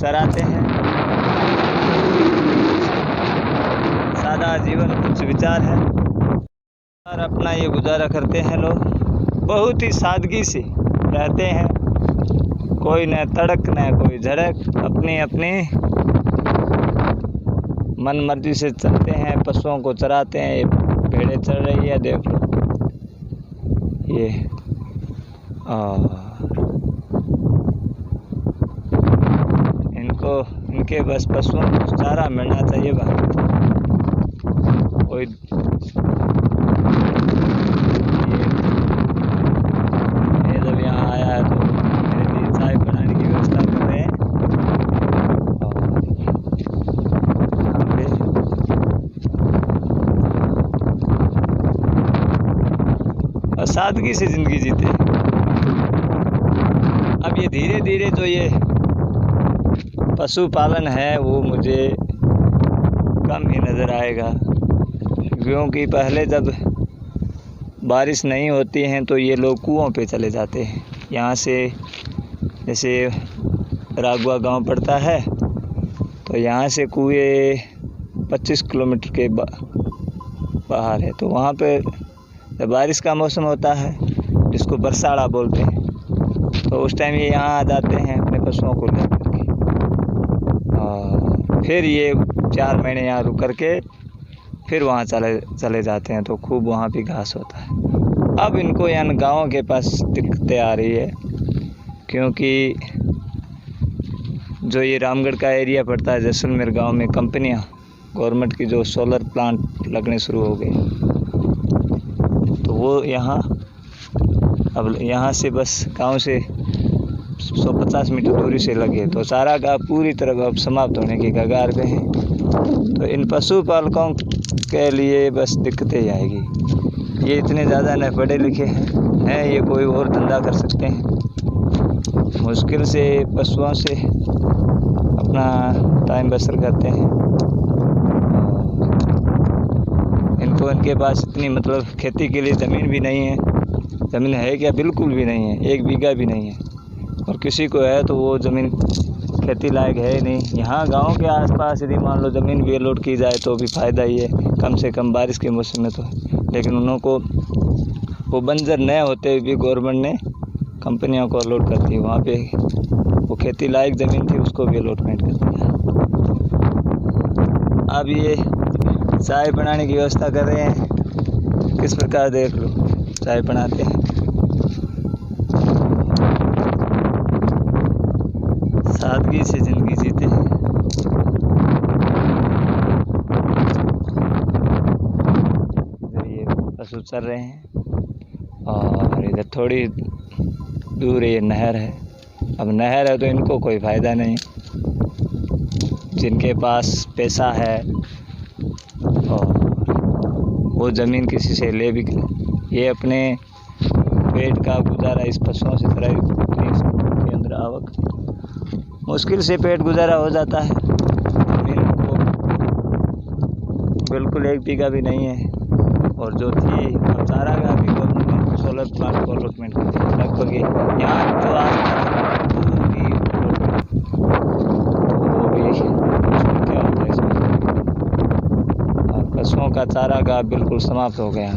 चराते हैं। सादा जीवन कुछ विचार है और अपना ये गुजारा करते हैं लोग। बहुत ही सादगी से रहते हैं, कोई न तड़क न कोई झड़क, अपनी अपनी मन मर्जी से चलते हैं, पशुओं को चराते हैं। ये भेड़ें चल रही है, देख लो ये। और इनके बस पशुओं को चारा मिलना चाहिए। कोई ये जब यहाँ आया है तो मेरे लिए चाय बनाने की व्यवस्था कर रहे हैं। और सादगी से ज़िंदगी जीते हैं। अब ये धीरे धीरे जो ये पशुपालन है वो मुझे कम ही नज़र आएगा, क्योंकि पहले जब बारिश नहीं होती हैं तो ये लोग कुओं पे चले जाते हैं। यहाँ से जैसे रागवा गांव पड़ता है तो यहाँ से कुएं 25 किलोमीटर के बाहर है। तो वहाँ पे जब बारिश का मौसम होता है, जिसको बरसाड़ा बोलते हैं, तो उस टाइम ये यहाँ आ जाते हैं अपने पशुओं को लेकर के। और फिर ये 4 महीने यहाँ रुक कर के फिर वहाँ चले जाते हैं। तो खूब वहाँ भी घास होता है। अब इनको यहाँ गाँव के पास दिक्कतें आ रही है, क्योंकि जो ये रामगढ़ का एरिया पड़ता है, जैसलमेर गांव में कंपनियां गवर्नमेंट की जो सोलर प्लांट लगने शुरू हो गए, तो वो यहाँ अब यहाँ से बस गांव से 150 मीटर दूरी से लगे। तो चारागाह पूरी तरह अब समाप्त होने की कगार पे है। तो इन पशुपालकों के लिए बस दिक्कतें ही आएगी। ये इतने ज़्यादा न पढ़े लिखे हैं, ये कोई और धंधा कर सकते हैं, मुश्किल से पशुओं से अपना टाइम बसर करते हैं। इनके पास इतनी मतलब खेती के लिए ज़मीन भी नहीं है। ज़मीन है क्या? बिल्कुल भी नहीं है, 1 बीघा भी नहीं है। और किसी को है तो वो ज़मीन खेती लायक है ही नहीं। यहाँ गांव के आसपास यदि मान लो ज़मीन भी अलॉट की जाए तो भी फ़ायदा ही है, कम से कम बारिश के मौसम में तो। लेकिन उनको वो बंजर न होते हुए भी गवर्नमेंट ने कंपनियों को अलॉट कर दी। वहाँ पे वो खेती लायक ज़मीन थी, उसको भी अलॉटमेंट कर दिया। अब ये चाय बनाने की व्यवस्था कर रहे हैं। किस प्रकार देख लो चाय बनाते हैं। सादगी से ज़िंदगी जीते हैं। इधर ये पशु चर रहे हैं और इधर थोड़ी दूर ये नहर है। अब नहर है तो इनको कोई फ़ायदा नहीं। जिनके पास पैसा है और वो ज़मीन किसी से ले भी, ये अपने पेट का गुजारा इस पशुओं से कराई के अंदर आवक, मुश्किल से पेट गुजारा हो जाता है। ज़मीन को बिल्कुल 1 बीघा भी नहीं है। और जो थी अब चारागाह भी गवर्नमेंट ने सोलर प्लांट को अलॉटमेंट कर दिया। लगभग यहाँ जो आज वो भी क्या होता है इसमें, पशुओं का चारागाह बिल्कुल समाप्त हो गया।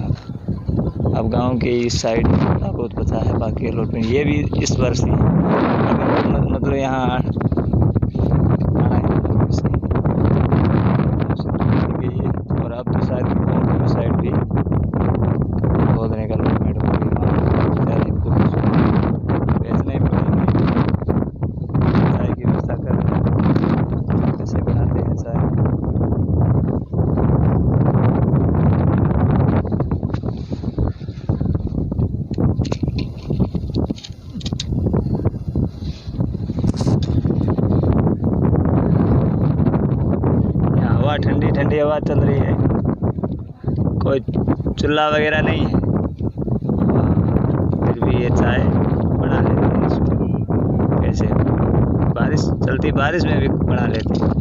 अब गांव के इस साइड बहुत बचा है, बाकी अलॉटमेंट ये भी इस वर्ष ही मतलब यहाँ आना है। और अब तो शायद गाँव की साइड भी खोदने का अलॉटमेंट हो गया। इनको बेचने पड़ेंगे। चाय की व्यवस्था कर रहे हैं, कैसे बनाते हैं चाय। ठंडी ठंडी हवा चल रही है, कोई चूल्हा वगैरह नहीं है, फिर भी ये चाय बना लेते हैं इसमें। कैसे बारिश चलती, बारिश में भी बना लेते हैं।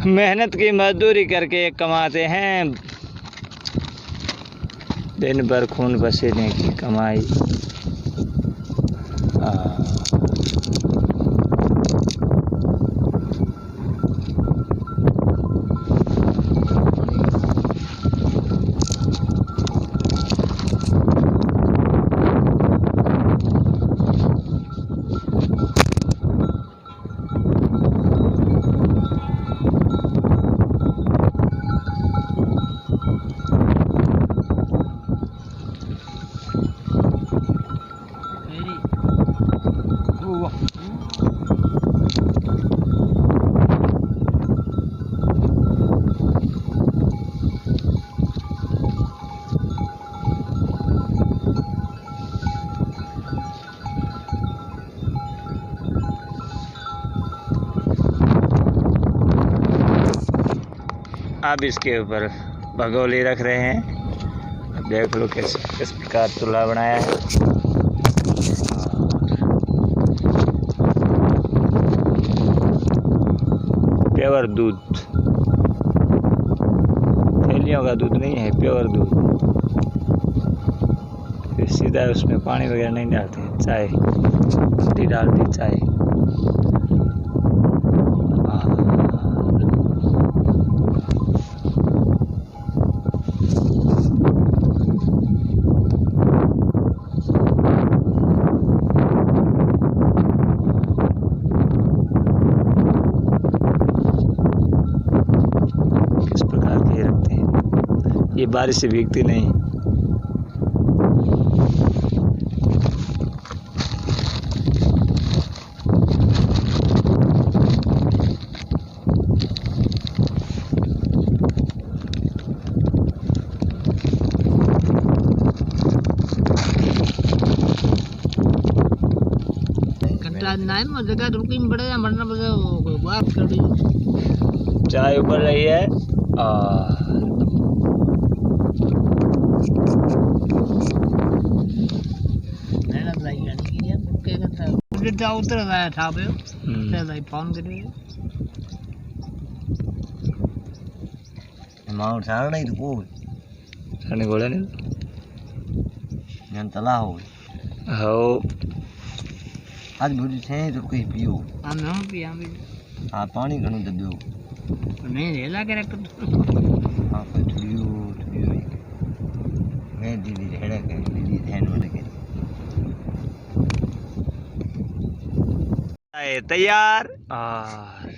मेहनत की मजदूरी करके कमाते हैं, दिन भर खून पसीने की कमाई। अब इसके ऊपर भगोली रख रहे हैं। अब देख लो किस प्रकार चूल्हा बनाया है। प्योर दूध, थैलियों का दूध नहीं है, प्योर दूध। फिर सीधा उसमें पानी वगैरह नहीं डालते हैं, चाय पत्ती डाल दी, चाय। ये बारिश से भीगती नहीं। चाय उबल रही है और उतर रहा था पे फोन करिए माउंट सारा नहीं तो कोई साने गोले नहीं जन तला हो आज बुरी थे तो कहीं पियो हम ना पिया भी हां पानी घणो दबियो नहीं रेला के रख हां कोई थुड़ियो मैं दीदी हेड़ा के दीदी ध्यान में लगे तैयार और